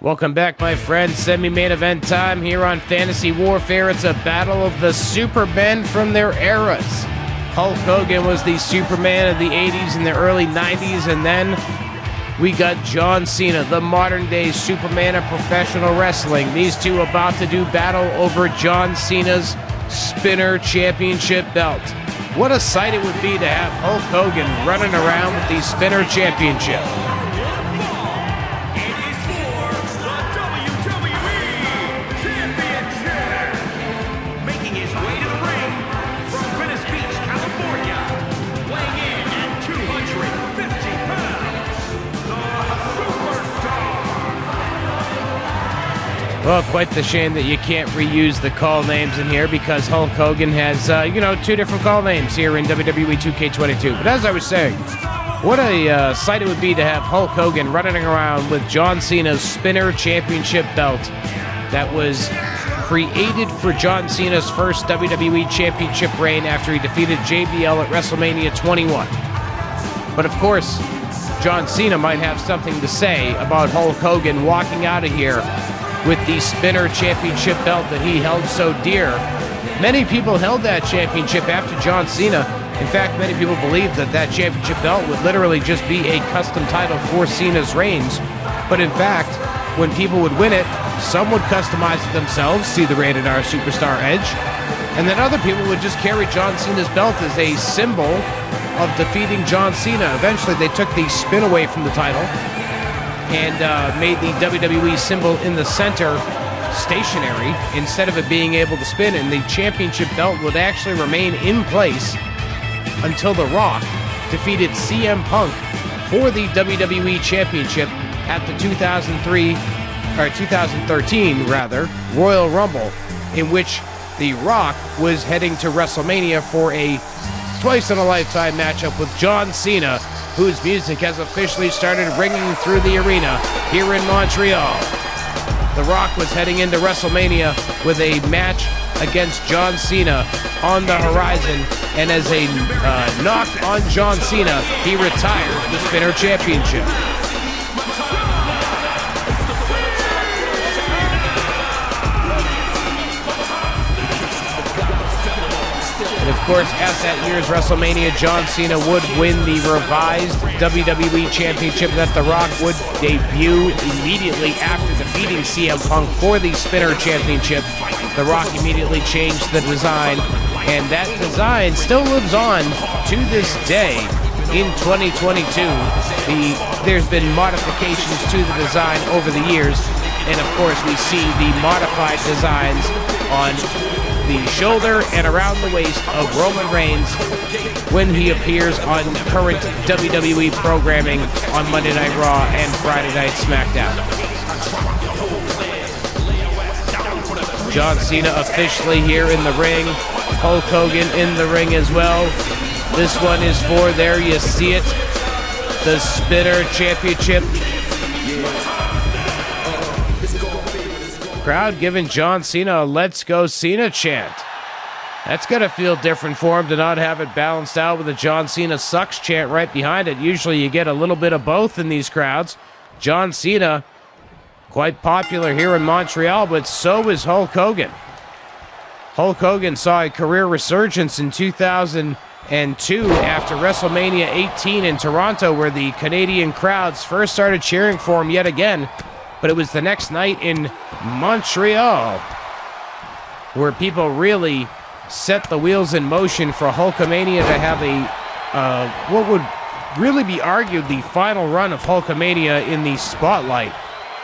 Welcome back, my friends. Semi-main event time here on Fantasy Warfare. It's a battle of the Supermen from their eras. Hulk Hogan was the Superman of the 80s and the early 90s, and then we got John Cena, the modern-day Superman of professional wrestling. These two about to do battle over John Cena's Spinner Championship belt. What a sight it would be to have Hulk Hogan running around with the Spinner Championship. Well, quite the shame that you can't reuse the call names in here because Hulk Hogan has, two different call names here in WWE 2K22. But as I was saying, what a sight it would be to have Hulk Hogan running around with John Cena's Spinner Championship belt that was created for John Cena's first WWE Championship reign after he defeated JBL at WrestleMania 21. But of course, John Cena might have something to say about Hulk Hogan walking out of here with the Spinner Championship belt that he held so dear. Many people held that championship after John Cena. In fact, many people believe that that championship belt would literally just be a custom title for Cena's reigns. But in fact, when people would win it, some would customize it themselves, see the Rated R Superstar Edge, and then other people would just carry John Cena's belt as a symbol of defeating John Cena. Eventually, they took the spin away from the title and made the WWE symbol in the center stationary instead of it being able to spin, and the championship belt would actually remain in place until The Rock defeated CM Punk for the WWE Championship at the 2013 Royal Rumble, in which The Rock was heading to WrestleMania for a twice-in-a-lifetime matchup with John Cena, whose music has officially started ringing through the arena here in Montreal. The Rock was heading into WrestleMania with a match against John Cena on the horizon, and as a knock on John Cena, he retired the Spinner Championship. And of course, at that year's WrestleMania, John Cena would win the revised WWE Championship that The Rock would debut immediately after defeating CM Punk for the Spinner Championship. The Rock immediately changed the design, and that design still lives on to this day in 2022. There's been modifications to the design over the years, and of course we see the modified designs on the shoulder and around the waist of Roman Reigns when he appears on current WWE programming on Monday Night Raw and Friday Night SmackDown. John Cena officially here in the ring. Hulk Hogan in the ring as well. This one is for, there you see it, the Spinner Championship. Crowd giving John Cena a "Let's Go Cena" chant. That's going to feel different for him to not have it balanced out with a John Cena sucks chant right behind it. Usually you get a little bit of both in these crowds. John Cena, quite popular here in Montreal, but so is Hulk Hogan. Hulk Hogan saw a career resurgence in 2002 after WrestleMania 18 in Toronto, where the Canadian crowds first started cheering for him yet again. But it was the next night in Montreal where people really set the wheels in motion for Hulkamania to have what would really be argued the final run of Hulkamania in the spotlight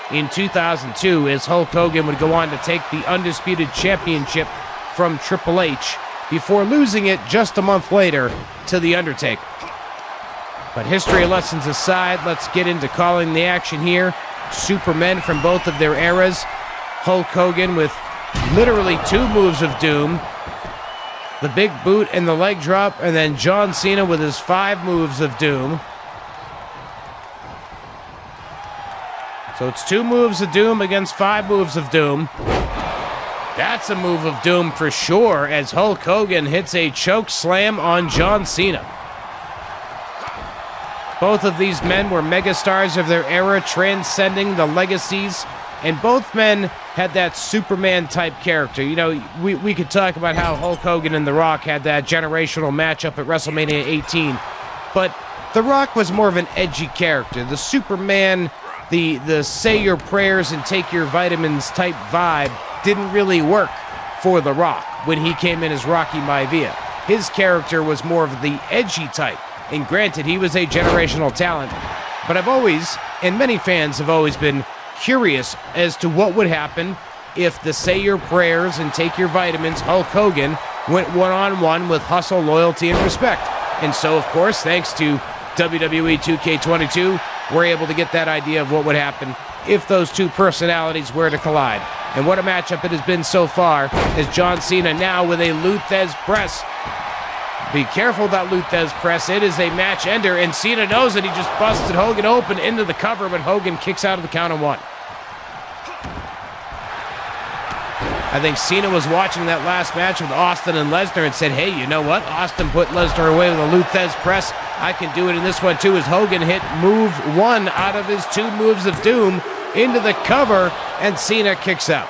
in 2002, as Hulk Hogan would go on to take the Undisputed Championship from Triple H before losing it just a month later to The Undertaker. But history lessons aside, let's get into calling the action here. Supermen from both of their eras. Hulk Hogan with literally two moves of doom, the big boot and the leg drop, and then John Cena with his 5 moves of doom. So it's 2 moves of doom against 5 moves of doom. That's a move of doom for sure, as Hulk Hogan hits a choke slam on John Cena. Both of these men were megastars of their era, transcending the legacies And both men had that Superman-type character. You know, we could talk about how Hulk Hogan and The Rock had that generational matchup at WrestleMania 18. But The Rock was more of an edgy character. The Superman, the say your prayers and take your vitamins type vibe didn't really work for The Rock when he came in as Rocky Maivia. His character was more of the edgy type. And granted, he was a generational talent. But I've always, and many fans have always been curious as to what would happen if the say your prayers and take your vitamins Hulk Hogan went one-on-one with hustle, loyalty, and respect. And so, of course, thanks to WWE 2K22, we're able to get that idea of what would happen if those two personalities were to collide. And what a matchup it has been so far, as John Cena now with a Luthez press. Be careful that Luthez press. It is a match ender, and Cena knows it. He just busted Hogan open into the cover, but Hogan kicks out of the count of one. I think Cena was watching that last match with Austin and Lesnar and said, hey, you know what? Austin put Lesnar away with a Luthez press. I can do it in this one too, as Hogan hit move one out of his two moves of doom into the cover, and Cena kicks out.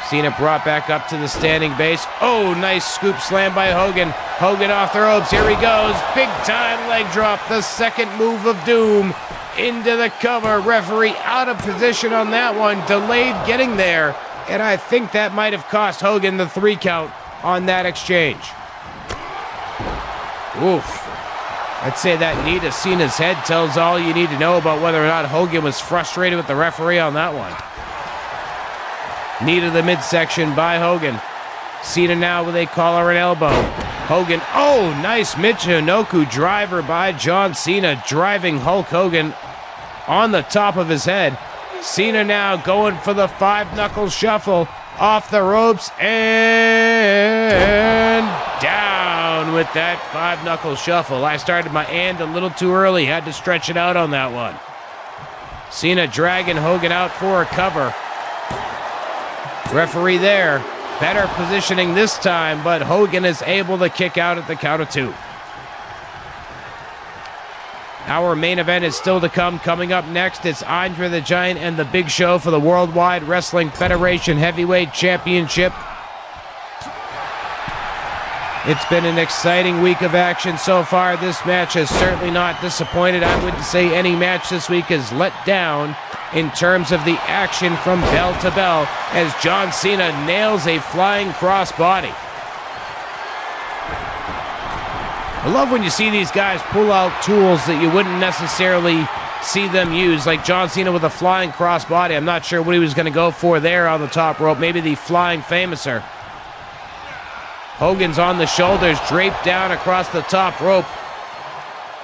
Cena brought back up to the standing base. Oh, nice scoop slam by Hogan. Hogan off the ropes. Here he goes. Big time leg drop. The second move of doom into the cover. Referee out of position on that one. Delayed getting there. And I think that might have cost Hogan the 3 count on that exchange. Oof. I'd say that knee to Cena's head tells all you need to know about whether or not Hogan was frustrated with the referee on that one. Knee to the midsection by Hogan. Cena now with a collar and elbow. Hogan, oh, nice Michinoku driver by John Cena, driving Hulk Hogan on the top of his head. Cena now going for the 5-knuckle shuffle off the ropes and down with that 5-knuckle shuffle. I started my and a little too early, had to stretch it out on that one. Cena dragging Hogan out for a cover. Referee there, better positioning this time, but Hogan is able to kick out at the count of 2. Our main event is still to come. Coming up next, it's Andre the Giant and the Big Show for the Worldwide Wrestling Federation Heavyweight Championship. It's been an exciting week of action so far. This match has certainly not disappointed. I wouldn't say any match this week is let down in terms of the action from bell to bell, as John Cena nails a flying crossbody. I love when you see these guys pull out tools that you wouldn't necessarily see them use, like John Cena with a flying crossbody. I'm not sure what he was going to go for there on the top rope, maybe the flying famouser. Hogan's on the shoulders, draped down across the top rope.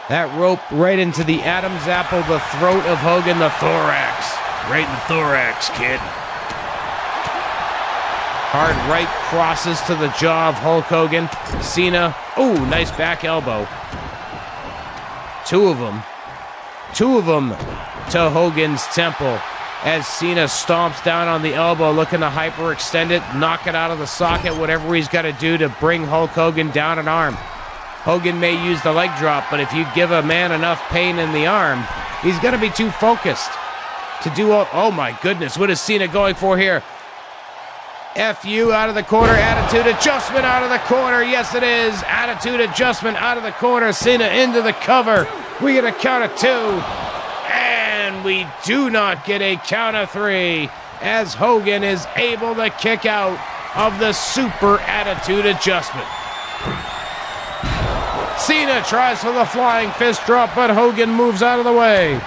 That rope right into the Adam's apple, the throat of Hogan, the thorax. Right in the thorax, kid. Hard right crosses to the jaw of Hulk Hogan. Cena, ooh, nice back elbow. Two of them to Hogan's temple, as Cena stomps down on the elbow, looking to hyperextend it, knock it out of the socket, whatever he's got to do to bring Hulk Hogan down an arm. Hogan may use the leg drop, but if you give a man enough pain in the arm, he's going to be too focused to do all... Oh my goodness, what is Cena going for here? FU out of the corner, attitude adjustment out of the corner. Yes, it is. Attitude adjustment out of the corner. Cena into the cover. We get a count of 2. And we do not get a count of 3, as Hogan is able to kick out of the super attitude adjustment. Cena tries for the flying fist drop, but Hogan moves out of the way.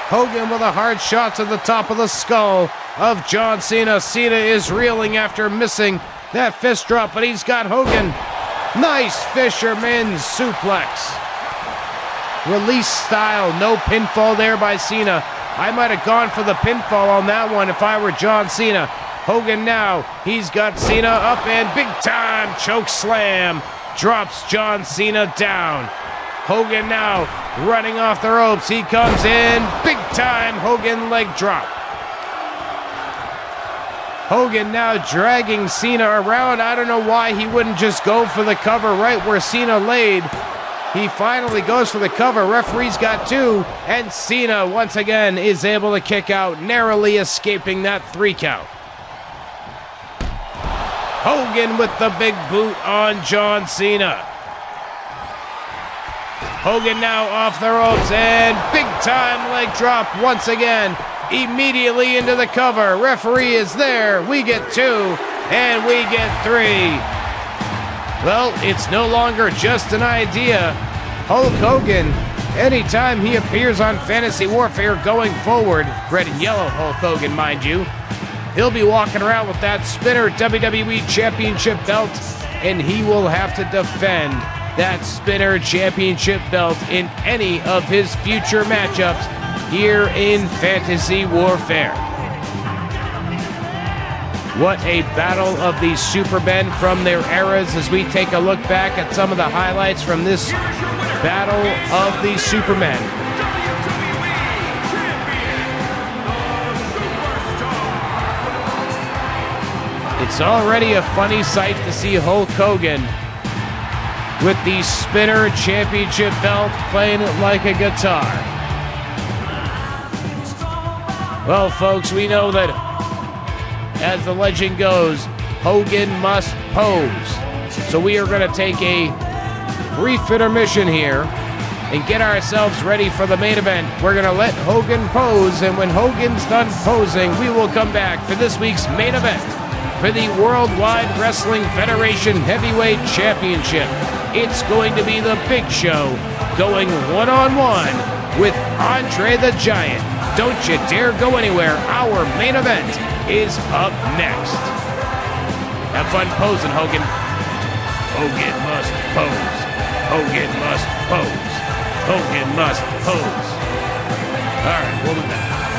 Hogan with a hard shot to the top of the skull of John Cena. Cena is reeling after missing that fist drop, but he's got Hogan. Nice fisherman's suplex. Release style, no pinfall there by Cena. I might have gone for the pinfall on that one if I were John Cena. Hogan now, he's got Cena up and big time choke slam. Drops John Cena down. Hogan now running off the ropes. He comes in. Big time Hogan leg drop. Hogan now dragging Cena around. I don't know why he wouldn't just go for the cover right where Cena laid. He finally goes for the cover. Referee's got 2, and Cena once again is able to kick out, narrowly escaping that 3 count. Hogan with the big boot on John Cena. Hogan now off the ropes, and big time leg drop once again. Immediately into the cover. Referee is there. We get 2, and we get 3. Well, it's no longer just an idea. Hulk Hogan, anytime he appears on Fantasy Warfare going forward, red and yellow Hulk Hogan, mind you, he'll be walking around with that spinner WWE Championship belt, and he will have to defend that spinner championship belt in any of his future matchups here in Fantasy Warfare. What a battle of these Supermen from their eras as we take a look back at some of the highlights from this battle of the Supermen. It's already a funny sight to see Hulk Hogan with the spinner championship belt playing it like a guitar. Well, folks, we know that as the legend goes, Hogan must pose. So we are going to take a brief intermission here and get ourselves ready for the main event. We're going to let Hogan pose, and when Hogan's done posing, we will come back for this week's main event for the Worldwide Wrestling Federation Heavyweight Championship. It's going to be the Big Show going one-on-one with Andre the Giant. Don't you dare go anywhere. Our main event is up next. Have fun posing, Hogan. Hogan must pose. Hogan must pose. Hogan must pose. All right, we'll be back.